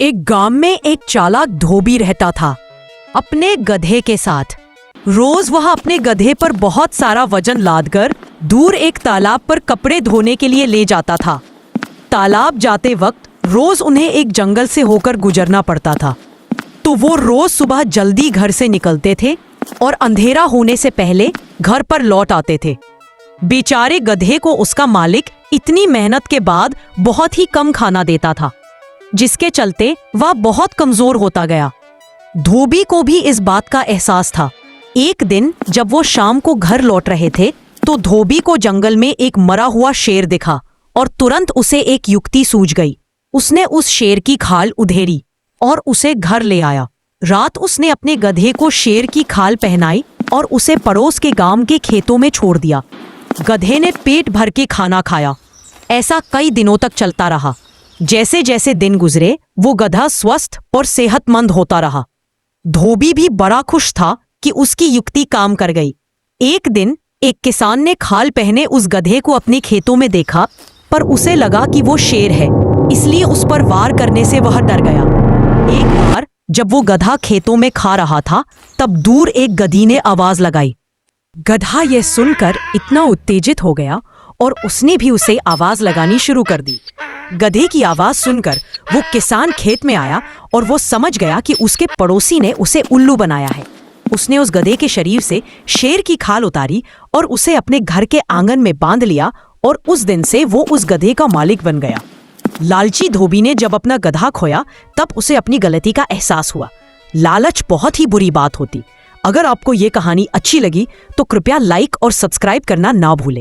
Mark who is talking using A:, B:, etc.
A: एक गांव में एक चालाक धोबी रहता था अपने गधे के साथ। रोज वह अपने गधे पर बहुत सारा वजन लादकर दूर एक तालाब पर कपड़े धोने के लिए ले जाता था। तालाब जाते वक्त रोज उन्हें एक जंगल से होकर गुजरना पड़ता था, तो वो रोज सुबह जल्दी घर से निकलते थे और अंधेरा होने से पहले घर पर लौट आते थे। बेचारे गधे को उसका मालिक इतनी मेहनत के बाद बहुत ही कम खाना देता था, जिसके चलते वह बहुत कमजोर होता गया। धोबी को भी इस बात का एहसास था। एक दिन जब वो शाम को घर लौट रहे थे तो धोबी को जंगल में एक मरा हुआ शेर दिखा और तुरंत उसे एक युक्ति सूझ गई। उसने उस शेर की खाल उधेड़ी और उसे घर ले आया। रात उसने अपने गधे को शेर की खाल पहनाई और उसे पड़ोस के गांव के खेतों में छोड़ दिया। गधे ने पेट भर के खाना खाया। ऐसा कई दिनों तक चलता रहा। जैसे जैसे दिन गुजरे वो गधा स्वस्थ और सेहतमंद होता रहा। धोबी भी बड़ा खुश था कि उसकी युक्ति काम कर गई। एक दिन एक किसान ने खाल पहने उस गधे को अपने खेतों में देखा, पर उसे लगा कि वो शेर है, इसलिए उस पर वार करने से वह डर गया। एक बार जब वो गधा खेतों में खा रहा था तब दूर एक गधी ने आवाज लगाई। गधा यह सुनकर इतना उत्तेजित हो गया और उसने भी उसे आवाज लगानी शुरू कर दी। गधे की आवाज सुनकर वो किसान खेत में आया और वो समझ गया कि उसके पड़ोसी ने उसे उल्लू बनाया है। उसने उस गधे के शरीर से शेर की खाल उतारी और उसे अपने घर के आंगन में बांध लिया और उस दिन से वो उस गधे का मालिक बन गया। लालची धोबी ने जब अपना गधा खोया तब उसे अपनी गलती का एहसास हुआ। लालच बहुत ही बुरी बात होती। अगर आपको ये कहानी अच्छी लगी तो कृपया लाइक और सब्सक्राइब करना ना भूलें।